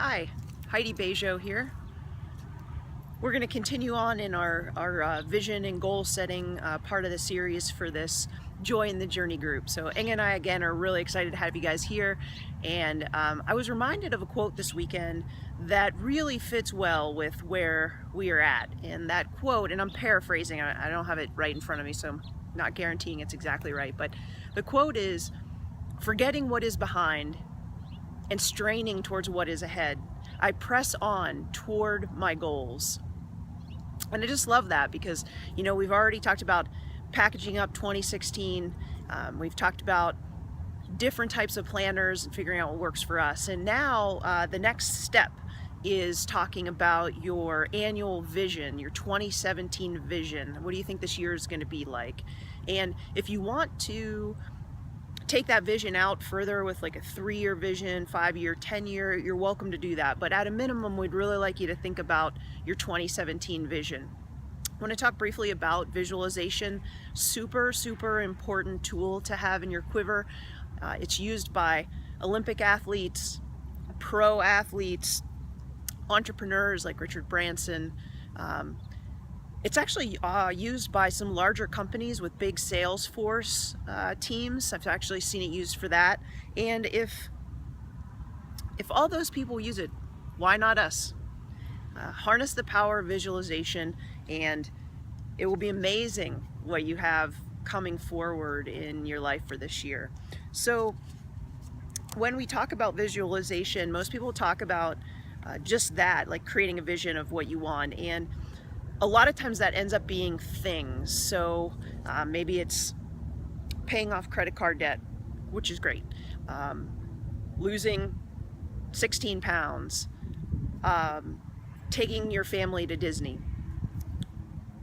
Hi, Heidi Bejo here. We're going to continue on in our vision and goal setting part of the series for this Joy in the Journey group. So Inge and I again are really excited to have you guys here, and I was reminded of a quote this weekend that really fits well with where we are at. And that quote, and I'm paraphrasing, I don't have it right in front of me, so I'm not guaranteeing it's exactly right, but the quote is, "Forgetting what is behind and straining towards what is ahead, I press on toward my goals." And I just love that because, you know, we've already talked about packaging up 2016. We've talked about different types of planners and figuring out what works for us. And now the next step is talking about your annual vision, your 2017 vision. What do you think this year is going to be like? And if you want to take that vision out further with like a 3-year vision, 5-year, 10-year, you're welcome to do that. But at a minimum, we'd really like you to think about your 2017 vision. I want to talk briefly about visualization. Super important tool to have in your quiver. It's used by Olympic athletes, pro athletes, entrepreneurs like Richard Branson. It's actually used by some larger companies with big Salesforce teams. I've actually seen it used for that. And if all those people use it, why not us? Harness the power of visualization, and it will be amazing what you have coming forward in your life for this year. So when we talk about visualization, most people talk about just that, like creating a vision of what you want. And a lot of times that ends up being things. So maybe it's paying off credit card debt, which is great. Losing 16 pounds. Taking your family to Disney.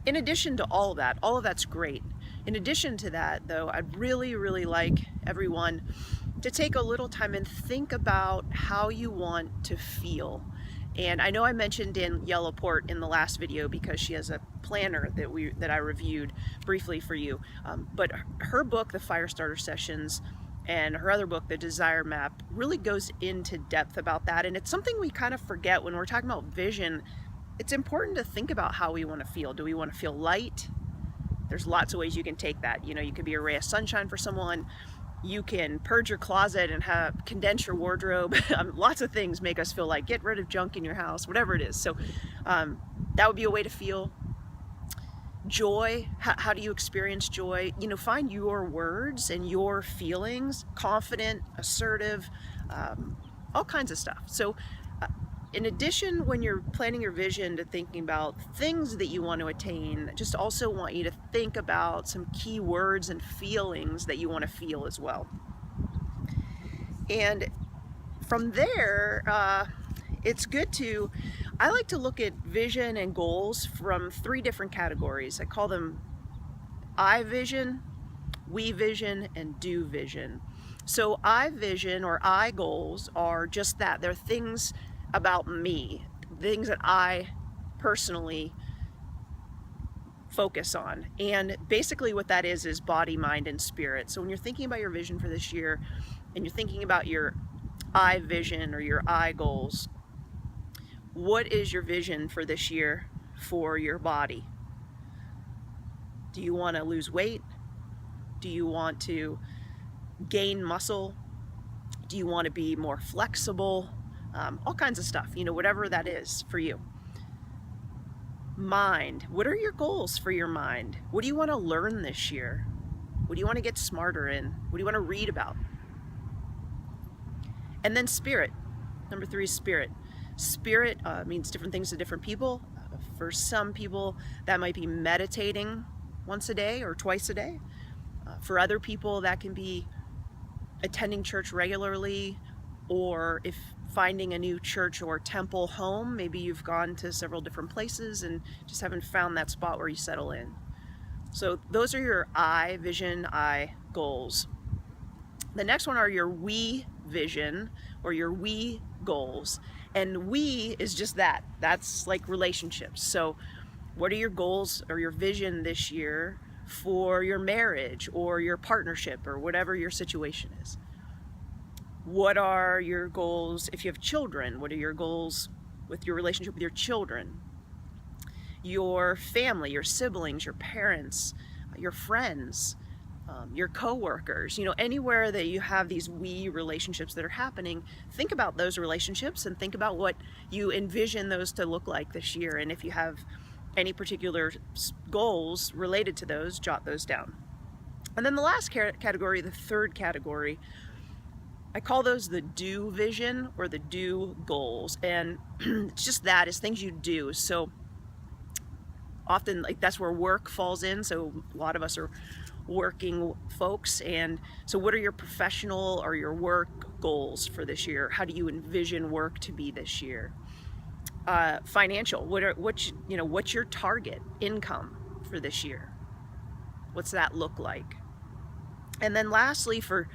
In addition to all of that's great. In addition to that, though, I'd really like everyone to take a little time and think about how you want to feel. And I know I mentioned Danielle Laporte in the last video because she has a planner that I reviewed briefly for you. But her book, The Firestarter Sessions, and her other book, The Desire Map, really goes into depth about that. And it's something we kind of forget when we're talking about vision. It's important to think about how we want to feel. Do we want to feel light? There's lots of ways you can take that. You know, you could be a ray of sunshine for someone. You can purge your closet and condense your wardrobe. Lots of things make us feel like get rid of junk in your house, whatever it is. So that would be a way to feel. Joy, how do you experience joy? You know, find your words and your feelings, confident, assertive, all kinds of stuff. So in addition, when you're planning your vision, to thinking about things that you want to attain, just also want you to think about some key words and feelings that you want to feel as well. And from there, it's good to, I like to look at vision and goals from 3 different categories. I call them I vision, we vision, and do vision. So I vision or I goals are just that. They're things about me, things that I personally focus on. And basically what that is body, mind, and spirit. So when you're thinking about your vision for this year and you're thinking about your I vision or your I goals, what is your vision for this year for your body? Do you want to lose weight? Do you want to gain muscle? Do you want to be more flexible? All kinds of stuff, you know, whatever that is for you. Mind, what are your goals for your mind? What do you want to learn this year? What do you want to get smarter in? What do you want to read about? And then spirit. Number 3 is spirit. Spirit means different things to different people. For some people, that might be meditating once a day or twice a day. For other people, that can be attending church regularly, or if finding a new church or temple home. Maybe you've gone to several different places and just haven't found that spot where you settle in. So those are your I vision, I goals. The next one are your we vision or your we goals. And we is just that. That's like relationships. So what are your goals or your vision this year for your marriage or your partnership or whatever your situation is? What are your goals if you have children? What are your goals with your relationship with your children? Your family, your siblings, your parents, your friends, your co-workers, anywhere that you have these we relationships that are happening, think about those relationships and think about what you envision those to look like this year. And if you have any particular goals related to those, jot those down. And then the last category, the third category, I call those the do vision or the do goals. And it's just that, it's things you do. So often, like, that's where work falls in. So a lot of us are working folks, and so what are your professional or your work goals for this year? How do you envision work to be this year? Financial, what's your target income for this year? What's that look like? And then lastly, for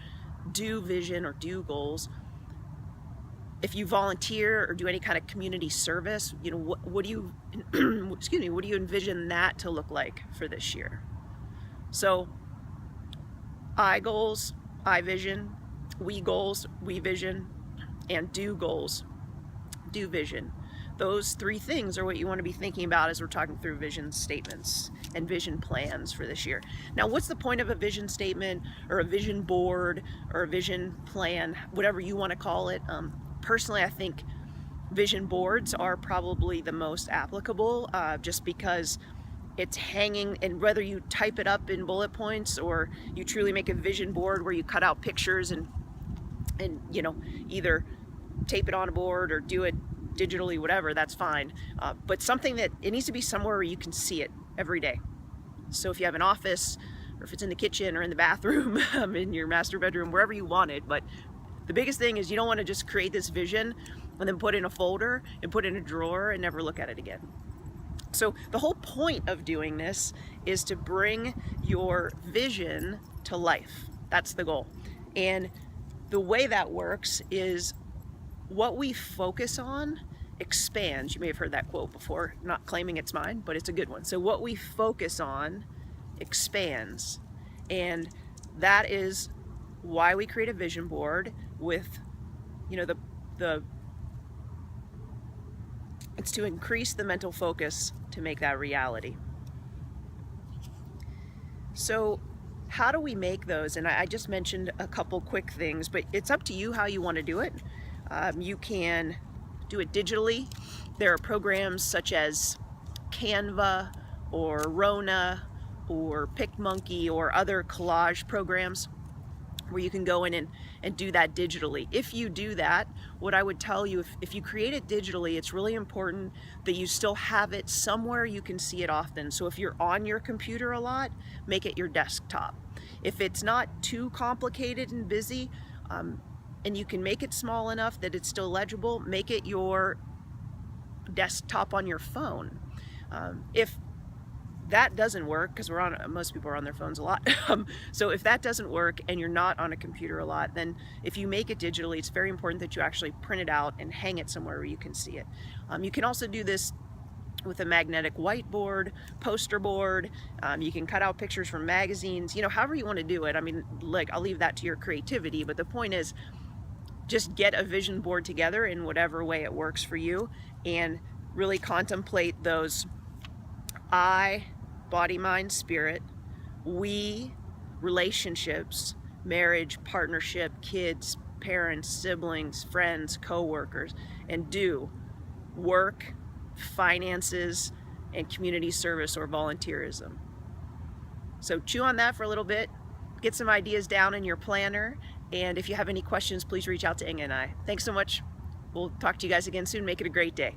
do vision or do goals, if you volunteer or do any kind of community service, what do you what do you envision that to look like for this year? So I goals, I vision, we goals, we vision, and do goals, do vision. Those three things are what you want to be thinking about as we're talking through vision statements and vision plans for this year. Now, what's the point of a vision statement or a vision board or a vision plan, whatever you want to call it? Personally, I think vision boards are probably the most applicable, just because it's hanging, and whether you type it up in bullet points or you truly make a vision board where you cut out pictures and either tape it on a board or do it digitally, whatever, that's fine. But something that it needs to be somewhere where you can see it every day. So if you have an office, or if it's in the kitchen or in the bathroom, in your master bedroom, wherever you want it. But the biggest thing is you don't want to just create this vision and then put it in a folder and put it in a drawer and never look at it again. So the whole point of doing this is to bring your vision to life. That's the goal. And the way that works is what we focus on expands. You may have heard that quote before, not claiming it's mine, but it's a good one. So what we focus on expands. And that is why we create a vision board with, it's to increase the mental focus to make that reality. So how do we make those? And I just mentioned a couple quick things, but it's up to you how you want to do it. You can do it digitally. There are programs such as Canva or Rona or PicMonkey or other collage programs where you can go in and do that digitally. If you do that, what I would tell you, if you create it digitally, it's really important that you still have it somewhere you can see it often. So if you're on your computer a lot, make it your desktop. If it's not too complicated and busy, and you can make it small enough that it's still legible, make it your desktop on your phone. If that doesn't work, because most people are on their phones a lot. So if that doesn't work and you're not on a computer a lot, then if you make it digitally, it's very important that you actually print it out and hang it somewhere where you can see it. You can also do this with a magnetic whiteboard, poster board. You can cut out pictures from magazines, however you want to do it. I mean, I'll leave that to your creativity, but the point is just get a vision board together in whatever way it works for you and really contemplate those I, body, mind, spirit, we, relationships, marriage, partnership, kids, parents, siblings, friends, co-workers, and do work, finances, and community service or volunteerism. So chew on that for a little bit, get some ideas down in your planner, and if you have any questions, please reach out to Inga and I. Thanks so much. We'll talk to you guys again soon. Make it a great day.